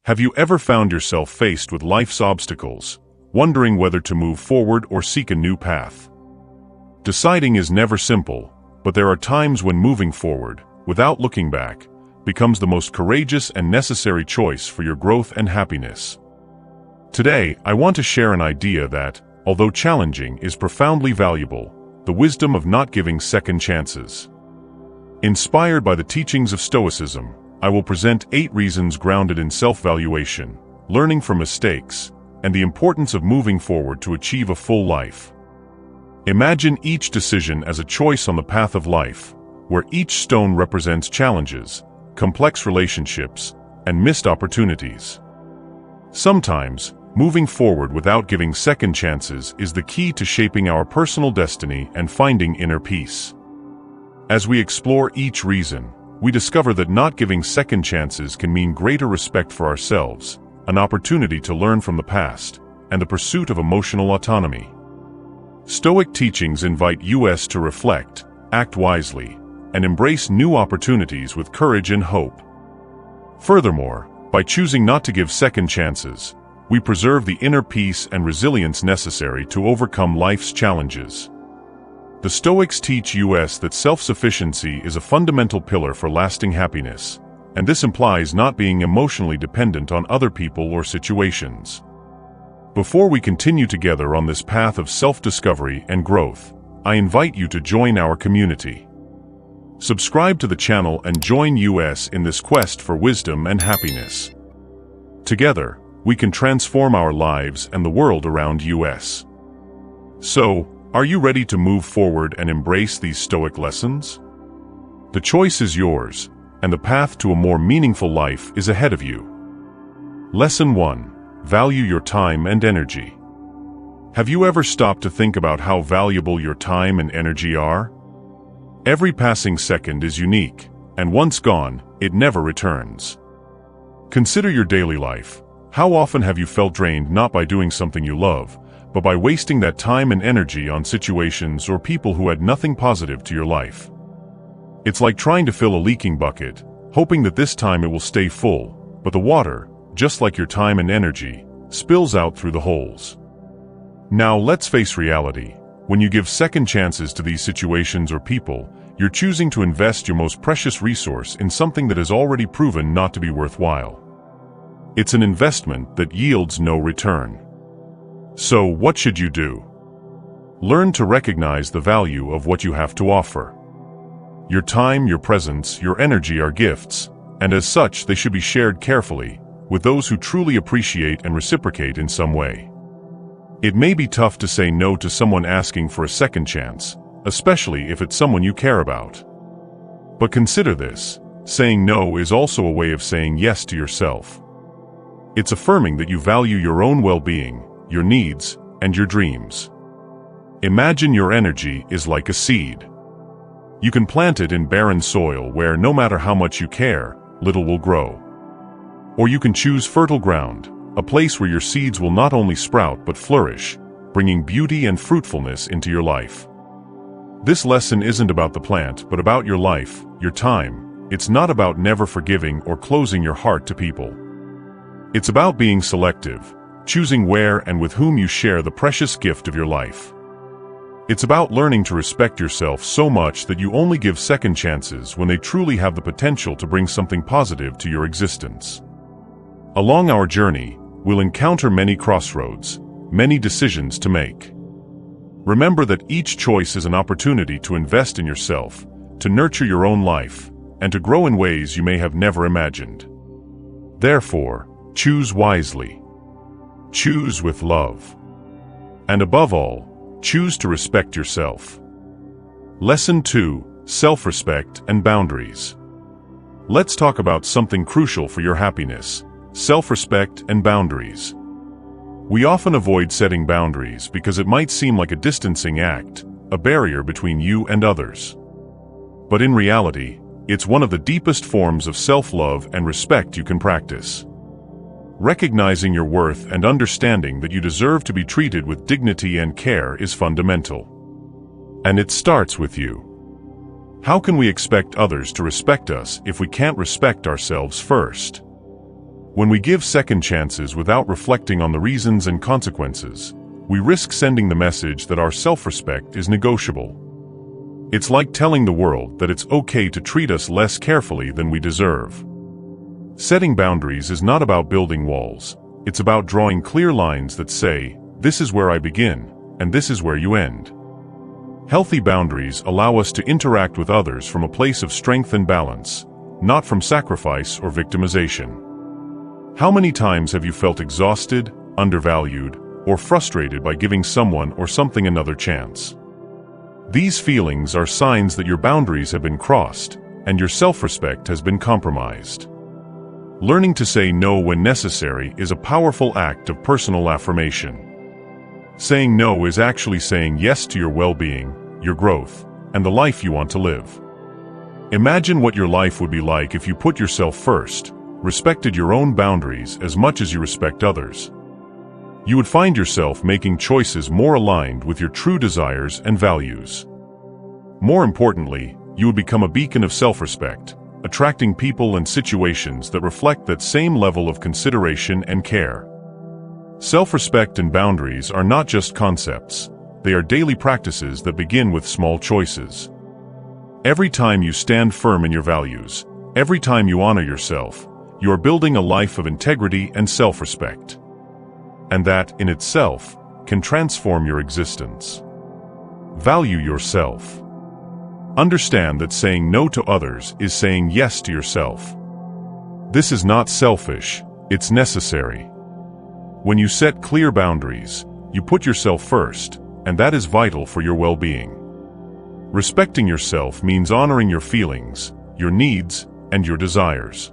Have you ever found yourself faced with life's obstacles, wondering whether to move forward or seek a new path? Deciding is never simple, but there are times when moving forward, without looking back, becomes the most courageous and necessary choice for your growth and happiness. Today, I want to share an idea that, although challenging, is profoundly valuable: the wisdom of not giving second chances. Inspired by the teachings of Stoicism, I will present 8 reasons grounded in self-valuation, learning from mistakes, and the importance of moving forward to achieve a full life. Imagine each decision as a choice on the path of life, where each stone represents challenges, complex relationships, and missed opportunities. Sometimes, moving forward without giving second chances is the key to shaping our personal destiny and finding inner peace. As we explore each reason, we discover that not giving second chances can mean greater respect for ourselves, an opportunity to learn from the past, and the pursuit of emotional autonomy. Stoic teachings invite us to reflect, act wisely, and embrace new opportunities with courage and hope. Furthermore, by choosing not to give second chances, we preserve the inner peace and resilience necessary to overcome life's challenges. The Stoics teach us that self-sufficiency is a fundamental pillar for lasting happiness, and this implies not being emotionally dependent on other people or situations. Before we continue together on this path of self-discovery and growth, I invite you to join our community. Subscribe to the channel and join us in this quest for wisdom and happiness. Together, we can transform our lives and the world around us. So, are you ready to move forward and embrace these Stoic lessons? The choice is yours, and the path to a more meaningful life is ahead of you. Lesson 1. Value your time and energy. Have you ever stopped to think about how valuable your time and energy are? Every passing second is unique, and once gone, it never returns. Consider your daily life. How often have you felt drained not by doing something you love, but by wasting that time and energy on situations or people who had nothing positive to your life? It's like trying to fill a leaking bucket, hoping that this time it will stay full, but the water, just like your time and energy, spills out through the holes. Now let's face reality. When you give second chances to these situations or people, you're choosing to invest your most precious resource in something that has already proven not to be worthwhile. It's an investment that yields no return. So, what should you do? Learn to recognize the value of what you have to offer. Your time, your presence, your energy are gifts, and as such they should be shared carefully, with those who truly appreciate and reciprocate in some way. It may be tough to say no to someone asking for a second chance, especially if it's someone you care about. But consider this: saying no is also a way of saying yes to yourself. It's affirming that you value your own well-being, your needs, and your dreams. Imagine your energy is like a seed. You can plant it in barren soil where, no matter how much you care, little will grow. Or you can choose fertile ground, a place where your seeds will not only sprout but flourish, bringing beauty and fruitfulness into your life. This lesson isn't about the plant, but about your life, your time. It's not about never forgiving or closing your heart to people. It's about being selective, choosing where and with whom you share the precious gift of your life. It's about learning to respect yourself so much that you only give second chances when they truly have the potential to bring something positive to your existence. Along our journey, we'll encounter many crossroads, many decisions to make. Remember that each choice is an opportunity to invest in yourself, to nurture your own life, and to grow in ways you may have never imagined. Therefore, choose wisely. Choose with love. And above all, choose to respect yourself. Lesson 2: Self-respect and boundaries. Let's talk about something crucial for your happiness: self-respect and boundaries. We often avoid setting boundaries because it might seem like a distancing act, a barrier between you and others. But in reality, it's one of the deepest forms of self-love and respect you can practice. Recognizing your worth and understanding that you deserve to be treated with dignity and care is fundamental. And it starts with you. How can we expect others to respect us if we can't respect ourselves first? When we give second chances without reflecting on the reasons and consequences, we risk sending the message that our self-respect is negotiable. It's like telling the world that it's okay to treat us less carefully than we deserve. Setting boundaries is not about building walls. It's about drawing clear lines that say, this is where I begin, and this is where you end. Healthy boundaries allow us to interact with others from a place of strength and balance, not from sacrifice or victimization. How many times have you felt exhausted, undervalued, or frustrated by giving someone or something another chance? These feelings are signs that your boundaries have been crossed, and your self-respect has been compromised. Learning to say no when necessary is a powerful act of personal affirmation. Saying no is actually saying yes to your well-being, your growth, and the life you want to live. Imagine what your life would be like if you put yourself first, respected your own boundaries as much as you respect others. You would find yourself making choices more aligned with your true desires and values. More importantly, you would become a beacon of self-respect, attracting people and situations that reflect that same level of consideration and care. Self-respect and boundaries are not just concepts, they are daily practices that begin with small choices. Every time you stand firm in your values, every time you honor yourself, you are building a life of integrity and self-respect. And that, in itself, can transform your existence. Value yourself. Understand that saying no to others is saying yes to yourself. This is not selfish, it's necessary. When you set clear boundaries, you put yourself first, and that is vital for your well-being. Respecting yourself means honoring your feelings, your needs, and your desires.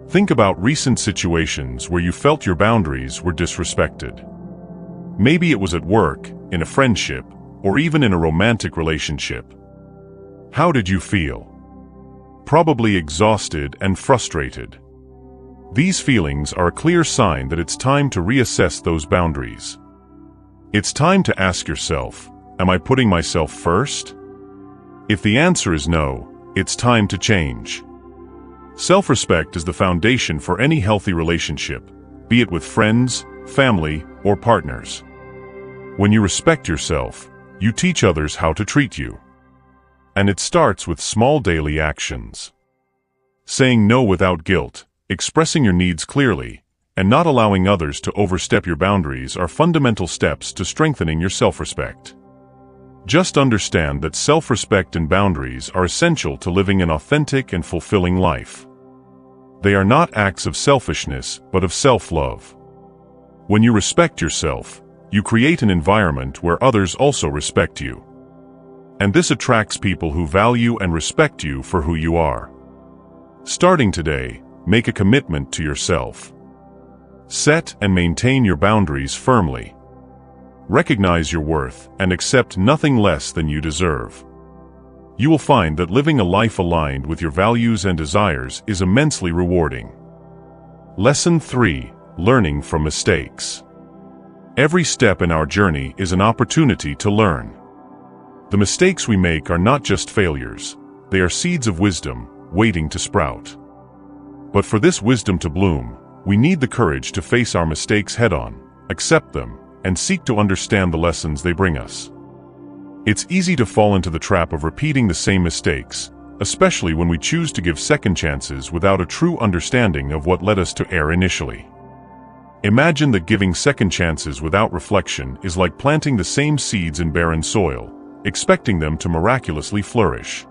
Think about recent situations where you felt your boundaries were disrespected. Maybe it was at work, in a friendship, or even in a romantic relationship. How did you feel? Probably exhausted and frustrated. These feelings are a clear sign that it's time to reassess those boundaries. It's time to ask yourself, am I putting myself first? If the answer is no, it's time to change. Self-respect is the foundation for any healthy relationship, be it with friends, family, or partners. When you respect yourself, you teach others how to treat you. And it starts with small daily actions. Saying no without guilt, expressing your needs clearly, and not allowing others to overstep your boundaries are fundamental steps to strengthening your self-respect. Just understand that self-respect and boundaries are essential to living an authentic and fulfilling life. They are not acts of selfishness, but of self-love. When you respect yourself, you create an environment where others also respect you. And this attracts people who value and respect you for who you are. Starting today, make a commitment to yourself. Set and maintain your boundaries firmly. Recognize your worth and accept nothing less than you deserve. You will find that living a life aligned with your values and desires is immensely rewarding. Lesson 3: Learning from mistakes. Every step in our journey is an opportunity to learn. The mistakes we make are not just failures, they are seeds of wisdom, waiting to sprout. But for this wisdom to bloom, we need the courage to face our mistakes head-on, accept them, and seek to understand the lessons they bring us. It's easy to fall into the trap of repeating the same mistakes, especially when we choose to give second chances without a true understanding of what led us to err initially. Imagine that giving second chances without reflection is like planting the same seeds in barren soil, expecting them to miraculously flourish.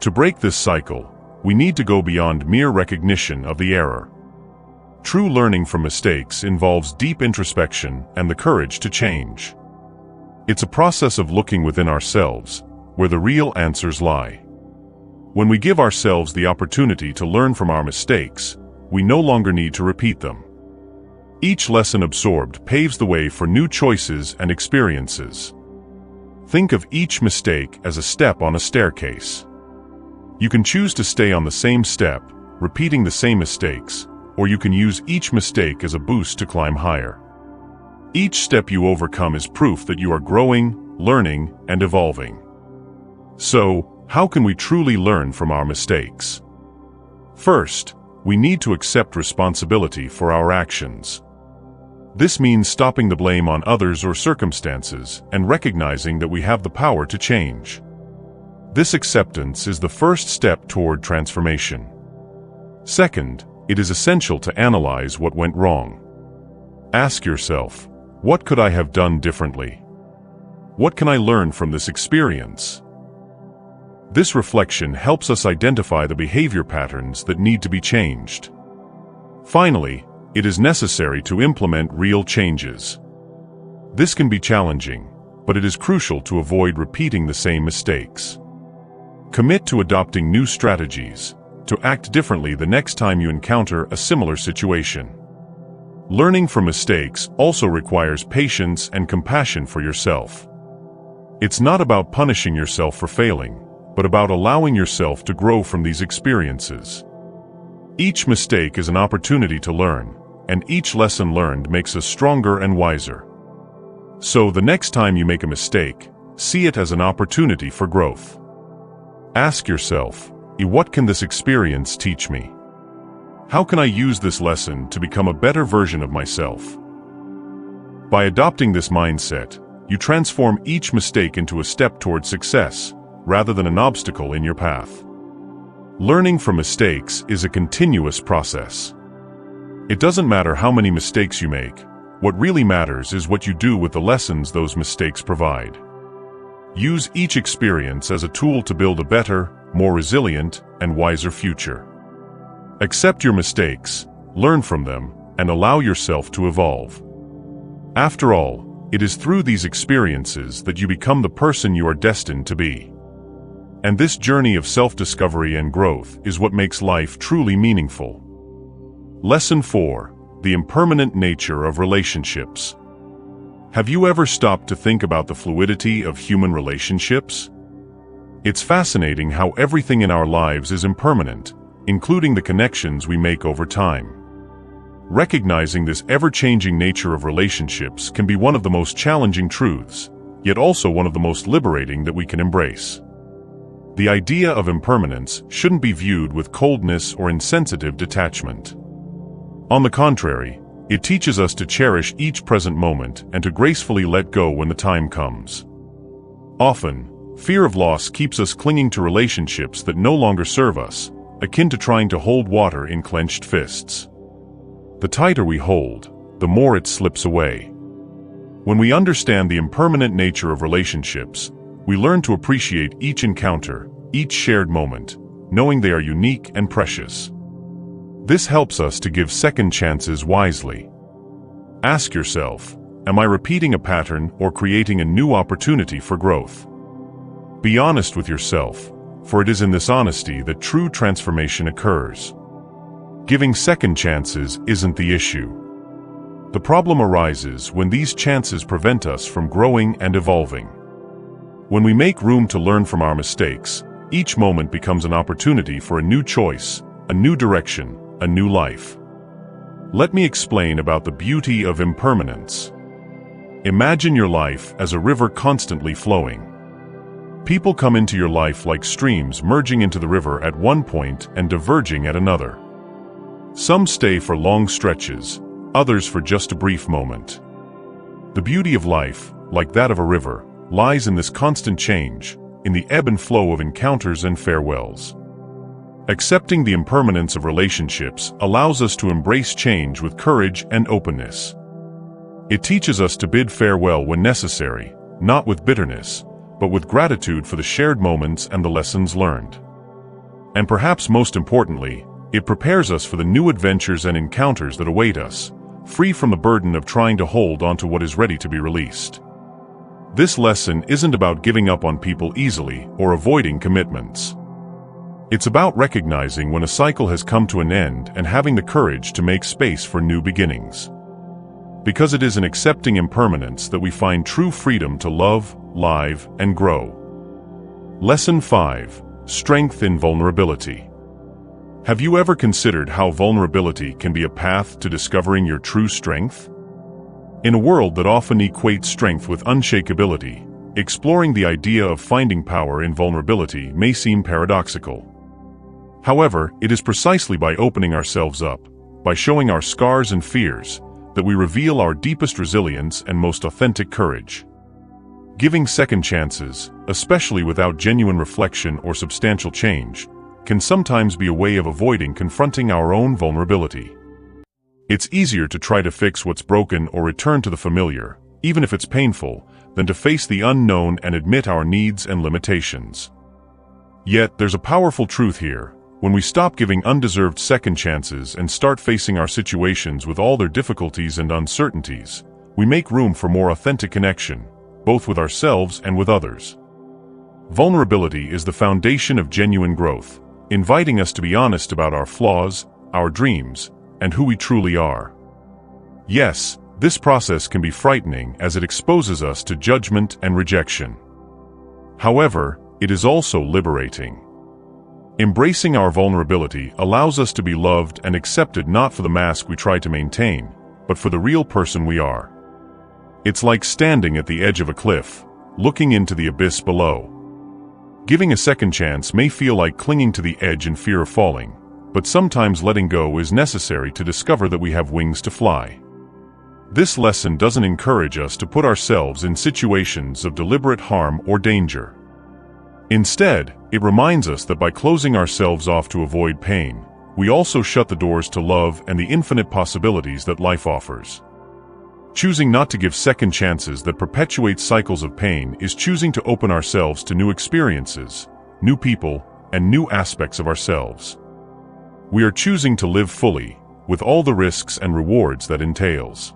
To break this cycle, we need to go beyond mere recognition of the error. True learning from mistakes involves deep introspection and the courage to change. It's a process of looking within ourselves, where the real answers lie. When we give ourselves the opportunity to learn from our mistakes, we no longer need to repeat them. Each lesson absorbed paves the way for new choices and experiences. Think of each mistake as a step on a staircase. You can choose to stay on the same step, repeating the same mistakes, or you can use each mistake as a boost to climb higher. Each step you overcome is proof that you are growing, learning, and evolving. So, how can we truly learn from our mistakes? First, we need to accept responsibility for our actions. This means stopping the blame on others or circumstances and recognizing that we have the power to change. This acceptance is the first step toward transformation. Second, it is essential to analyze what went wrong. Ask yourself, what could I have done differently? What can I learn from this experience? This reflection helps us identify the behavior patterns that need to be changed. Finally, it is necessary to implement real changes. This can be challenging, but it is crucial to avoid repeating the same mistakes. Commit to adopting new strategies, to act differently the next time you encounter a similar situation. Learning from mistakes also requires patience and compassion for yourself. It's not about punishing yourself for failing, but about allowing yourself to grow from these experiences. Each mistake is an opportunity to learn, and each lesson learned makes us stronger and wiser. So the next time you make a mistake, see it as an opportunity for growth. Ask yourself, what can this experience teach me? How can I use this lesson to become a better version of myself? By adopting this mindset, you transform each mistake into a step toward success, rather than an obstacle in your path. Learning from mistakes is a continuous process. It doesn't matter how many mistakes you make. What really matters is what you do with the lessons those mistakes provide. Use each experience as a tool to build a better, more resilient, and wiser future. Accept your mistakes, learn from them, and allow yourself to evolve. After all, it is through these experiences that you become the person you are destined to be. And this journey of self-discovery and growth is what makes life truly meaningful. Lesson 4: The impermanent nature of relationships. Have you ever stopped to think about the fluidity of human relationships? It's fascinating how everything in our lives is impermanent, including the connections we make over time. Recognizing this ever-changing nature of relationships can be one of the most challenging truths, yet also one of the most liberating that we can embrace. The idea of impermanence shouldn't be viewed with coldness or insensitive detachment. On the contrary, it teaches us to cherish each present moment and to gracefully let go when the time comes. Often, fear of loss keeps us clinging to relationships that no longer serve us, akin to trying to hold water in clenched fists. The tighter we hold, the more it slips away. When we understand the impermanent nature of relationships, we learn to appreciate each encounter, each shared moment, knowing they are unique and precious. This helps us to give second chances wisely. Ask yourself, am I repeating a pattern or creating a new opportunity for growth? Be honest with yourself, for it is in this honesty that true transformation occurs. Giving second chances isn't the issue. The problem arises when these chances prevent us from growing and evolving. When we make room to learn from our mistakes, each moment becomes an opportunity for a new choice, a new direction, a new life. Let me explain about the beauty of impermanence. Imagine your life as a river constantly flowing. People come into your life like streams merging into the river at one point and diverging at another. Some stay for long stretches, others for just a brief moment. The beauty of life, like that of a river, lies in this constant change, in the ebb and flow of encounters and farewells. Accepting the impermanence of relationships allows us to embrace change with courage and openness. It teaches us to bid farewell when necessary, not with bitterness, but with gratitude for the shared moments and the lessons learned. And perhaps most importantly, it prepares us for the new adventures and encounters that await us, free from the burden of trying to hold onto what is ready to be released. This lesson isn't about giving up on people easily or avoiding commitments. It's about recognizing when a cycle has come to an end and having the courage to make space for new beginnings. Because it is in accepting impermanence that we find true freedom to love, live, and grow. Lesson 5: Strength in Vulnerability. Have you ever considered how vulnerability can be a path to discovering your true strength? In a world that often equates strength with unshakability, exploring the idea of finding power in vulnerability may seem paradoxical. However, it is precisely by opening ourselves up, by showing our scars and fears, that we reveal our deepest resilience and most authentic courage. Giving second chances, especially without genuine reflection or substantial change, can sometimes be a way of avoiding confronting our own vulnerability. It's easier to try to fix what's broken or return to the familiar, even if it's painful, than to face the unknown and admit our needs and limitations. Yet, there's a powerful truth here. When we stop giving undeserved second chances and start facing our situations with all their difficulties and uncertainties, we make room for more authentic connection, both with ourselves and with others. Vulnerability is the foundation of genuine growth, inviting us to be honest about our flaws, our dreams, and who we truly are. Yes, this process can be frightening as it exposes us to judgment and rejection. However, it is also liberating. Embracing our vulnerability allows us to be loved and accepted not for the mask we try to maintain, but for the real person we are. It's like standing at the edge of a cliff, looking into the abyss below. Giving a second chance may feel like clinging to the edge in fear of falling, but sometimes letting go is necessary to discover that we have wings to fly. This lesson doesn't encourage us to put ourselves in situations of deliberate harm or danger. Instead, it reminds us that by closing ourselves off to avoid pain, we also shut the doors to love and the infinite possibilities that life offers. Choosing not to give second chances that perpetuate cycles of pain is choosing to open ourselves to new experiences, new people, and new aspects of ourselves. We are choosing to live fully, with all the risks and rewards that entails.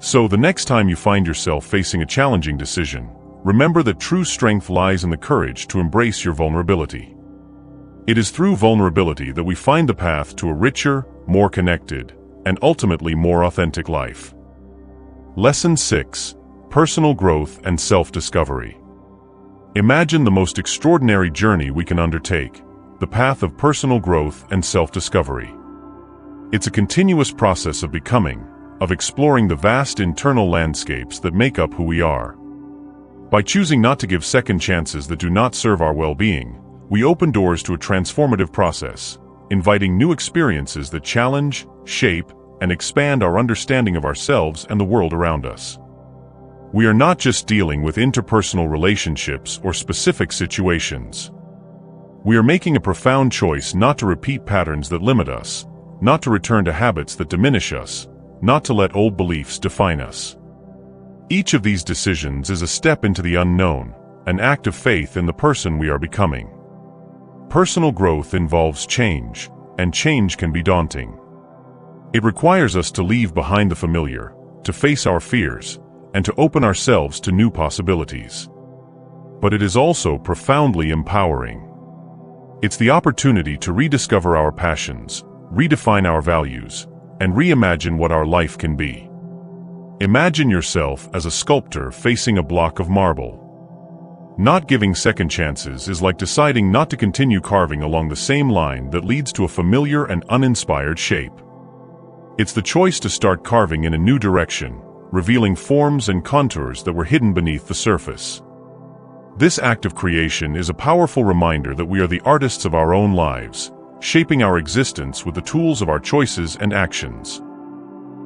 So the next time you find yourself facing a challenging decision, remember that true strength lies in the courage to embrace your vulnerability. It is through vulnerability that we find the path to a richer, more connected, and ultimately more authentic life. Lesson 6: Personal Growth and Self-Discovery. Imagine the most extraordinary journey we can undertake, the path of personal growth and self-discovery. It's a continuous process of becoming, of exploring the vast internal landscapes that make up who we are. By choosing not to give second chances that do not serve our well-being, we open doors to a transformative process, inviting new experiences that challenge, shape, and expand our understanding of ourselves and the world around us. We are not just dealing with interpersonal relationships or specific situations. We are making a profound choice not to repeat patterns that limit us, not to return to habits that diminish us, not to let old beliefs define us. Each of these decisions is a step into the unknown, an act of faith in the person we are becoming. Personal growth involves change, and change can be daunting. It requires us to leave behind the familiar, to face our fears, and to open ourselves to new possibilities. But it is also profoundly empowering. It's the opportunity to rediscover our passions, redefine our values, and reimagine what our life can be. Imagine yourself as a sculptor facing a block of marble. Not giving second chances is like deciding not to continue carving along the same line that leads to a familiar and uninspired shape. It's the choice to start carving in a new direction, revealing forms and contours that were hidden beneath the surface. This act of creation is a powerful reminder that we are the artists of our own lives, shaping our existence with the tools of our choices and actions.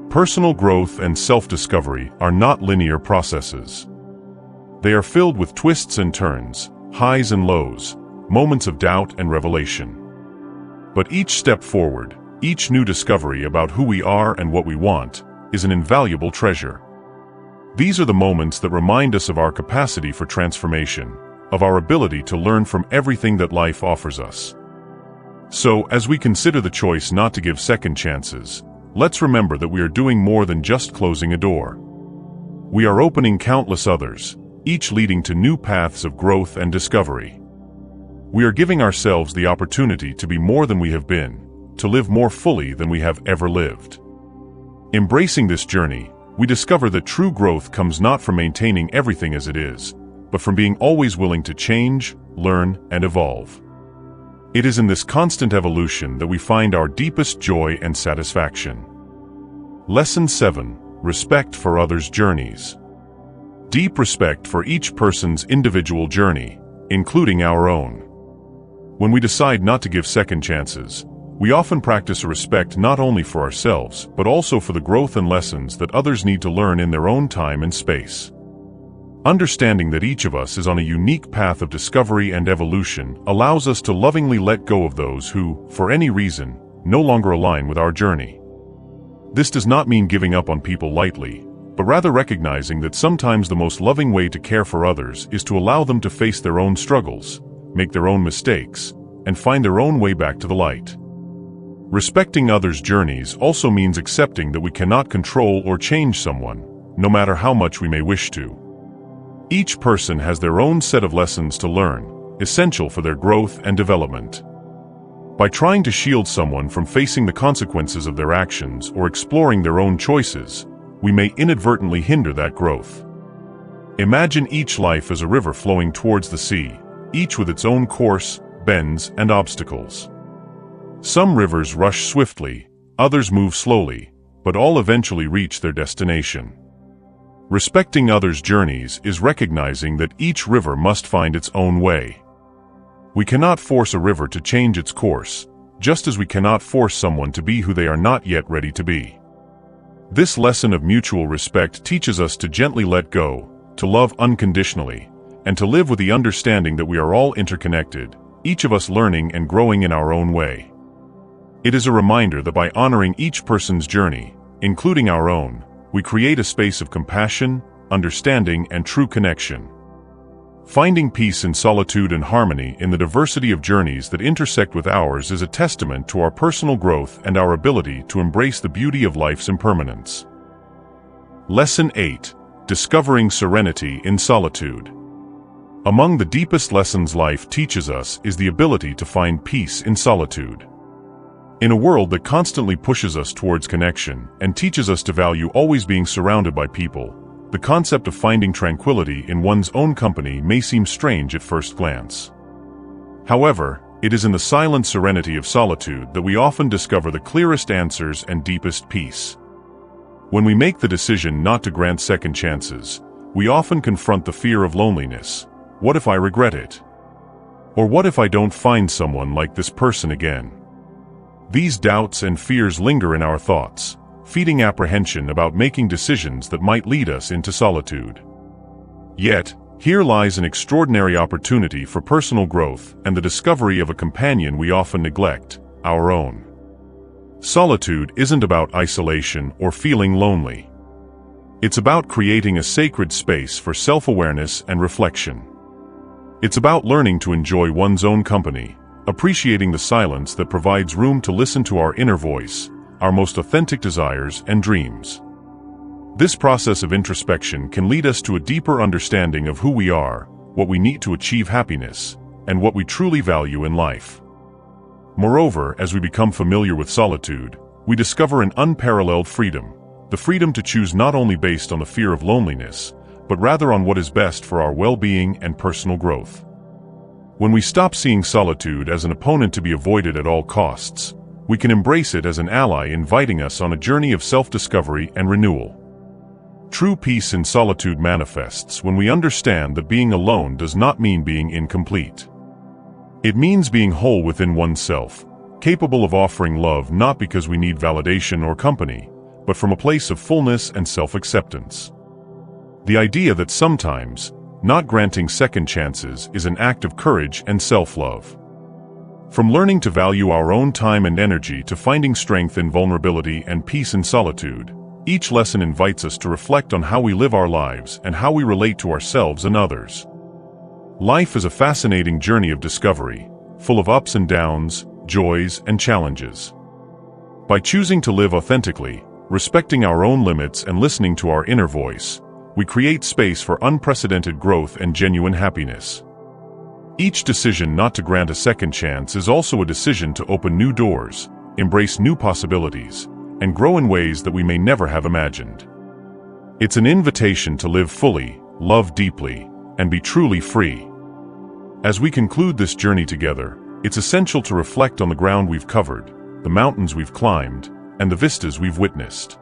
Personal growth and self-discovery are not linear processes. They are filled with twists and turns, highs and lows, moments of doubt and revelation. But each step forward, each new discovery about who we are and what we want, is an invaluable treasure. These are the moments that remind us of our capacity for transformation, of our ability to learn from everything that life offers us. So, as we consider the choice not to give second chances, let's remember that we are doing more than just closing a door. We are opening countless others, each leading to new paths of growth and discovery. We are giving ourselves the opportunity to be more than we have been, to live more fully than we have ever lived. Embracing this journey, we discover that true growth comes not from maintaining everything as it is, but from being always willing to change, learn, and evolve. It is in this constant evolution that we find our deepest joy and satisfaction. Lesson 7: Respect for others' journeys. Deep respect for each person's individual journey, including our own. When we decide not to give second chances, we often practice a respect not only for ourselves, but also for the growth and lessons that others need to learn in their own time and space. Understanding that each of us is on a unique path of discovery and evolution allows us to lovingly let go of those who, for any reason, no longer align with our journey. This does not mean giving up on people lightly, but rather recognizing that sometimes the most loving way to care for others is to allow them to face their own struggles, make their own mistakes, and find their own way back to the light. Respecting others' journeys also means accepting that we cannot control or change someone, no matter how much we may wish to. Each person has their own set of lessons to learn, essential for their growth and development. By trying to shield someone from facing the consequences of their actions or exploring their own choices, we may inadvertently hinder that growth. Imagine each life as a river flowing towards the sea, each with its own course, bends, and obstacles. Some rivers rush swiftly, others move slowly, but all eventually reach their destination. Respecting others' journeys is recognizing that each river must find its own way. We cannot force a river to change its course, just as we cannot force someone to be who they are not yet ready to be. This lesson of mutual respect teaches us to gently let go, to love unconditionally, and to live with the understanding that we are all interconnected, each of us learning and growing in our own way. It is a reminder that by honoring each person's journey, including our own, we create a space of compassion, understanding, and true connection. Finding peace in solitude and harmony in the diversity of journeys that intersect with ours is a testament to our personal growth and our ability to embrace the beauty of life's impermanence. Lesson 8: Discovering Serenity in Solitude. Among the deepest lessons life teaches us is the ability to find peace in solitude. In a world that constantly pushes us towards connection and teaches us to value always being surrounded by people, the concept of finding tranquility in one's own company may seem strange at first glance. However, it is in the silent serenity of solitude that we often discover the clearest answers and deepest peace. When we make the decision not to grant second chances, we often confront the fear of loneliness. What if I regret it? Or what if I don't find someone like this person again? These doubts and fears linger in our thoughts, feeding apprehension about making decisions that might lead us into solitude. Yet, here lies an extraordinary opportunity for personal growth and the discovery of a companion we often neglect, our own. Solitude isn't about isolation or feeling lonely. It's about creating a sacred space for self-awareness and reflection. It's about learning to enjoy one's own company, appreciating the silence that provides room to listen to our inner voice, our most authentic desires and dreams. This process of introspection can lead us to a deeper understanding of who we are, what we need to achieve happiness, and what we truly value in life. Moreover, as we become familiar with solitude, we discover an unparalleled freedom, the freedom to choose not only based on the fear of loneliness, but rather on what is best for our well-being and personal growth. When we stop seeing solitude as an opponent to be avoided at all costs, we can embrace it as an ally inviting us on a journey of self-discovery and renewal. True peace in solitude manifests when we understand that being alone does not mean being incomplete. It means being whole within oneself, capable of offering love not because we need validation or company, but from a place of fullness and self-acceptance. The idea that sometimes, not granting second chances is an act of courage and self-love. From learning to value our own time and energy to finding strength in vulnerability and peace in solitude, each lesson invites us to reflect on how we live our lives and how we relate to ourselves and others. Life is a fascinating journey of discovery, full of ups and downs, joys and challenges. By choosing to live authentically, respecting our own limits and listening to our inner voice, we create space for unprecedented growth and genuine happiness. Each decision not to grant a second chance is also a decision to open new doors, embrace new possibilities, and grow in ways that we may never have imagined. It's an invitation to live fully, love deeply, and be truly free. As we conclude this journey together, it's essential to reflect on the ground we've covered, the mountains we've climbed, and the vistas we've witnessed.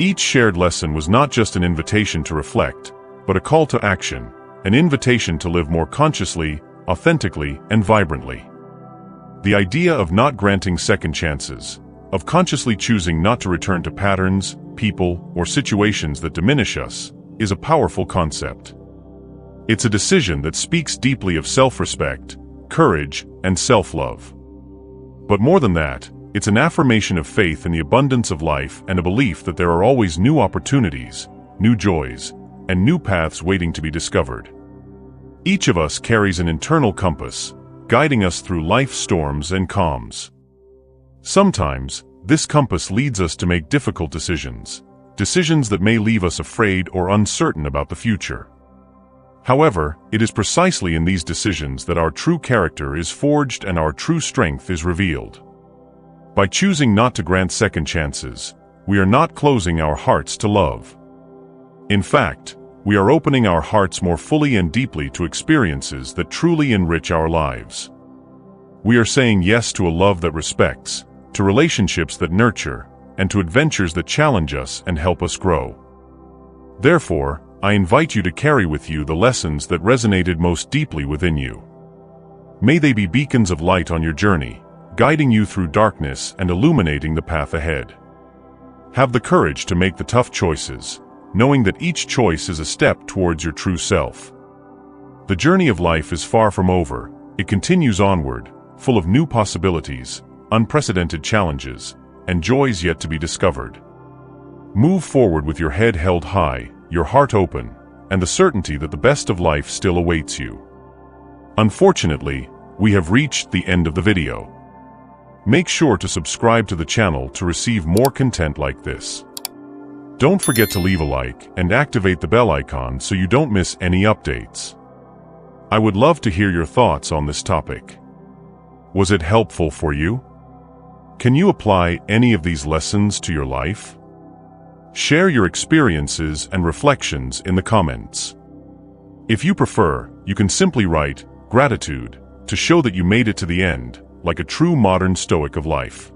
Each shared lesson was not just an invitation to reflect, but a call to action, an invitation to live more consciously, authentically, and vibrantly. The idea of not granting second chances, of consciously choosing not to return to patterns, people, or situations that diminish us, is a powerful concept. It's a decision that speaks deeply of self-respect, courage, and self-love. But more than that, it's an affirmation of faith in the abundance of life and a belief that there are always new opportunities, new joys, and new paths waiting to be discovered. Each of us carries an internal compass, guiding us through life's storms and calms. Sometimes, this compass leads us to make difficult decisions that may leave us afraid or uncertain about the future. However, it is precisely in these decisions that our true character is forged and our true strength is revealed. By choosing not to grant second chances, we are not closing our hearts to love. In fact, we are opening our hearts more fully and deeply to experiences that truly enrich our lives. We are saying yes to a love that respects, to relationships that nurture, and to adventures that challenge us and help us grow. Therefore, I invite you to carry with you the lessons that resonated most deeply within you. May they be beacons of light on your journey, guiding you through darkness and illuminating the path ahead. Have the courage to make the tough choices, knowing that each choice is a step towards your true self. The journey of life is far from over. It continues onward, full of new possibilities, unprecedented challenges, and joys yet to be discovered. Move forward with your head held high, your heart open, and the certainty that the best of life still awaits you. Unfortunately, we have reached the end of the video. Make sure to subscribe to the channel to receive more content like this. Don't forget to leave a like and activate the bell icon so you don't miss any updates. I would love to hear your thoughts on this topic. Was it helpful for you? Can you apply any of these lessons to your life? Share your experiences and reflections in the comments. If you prefer, you can simply write "gratitude" to show that you made it to the end, like a true modern Stoic of life.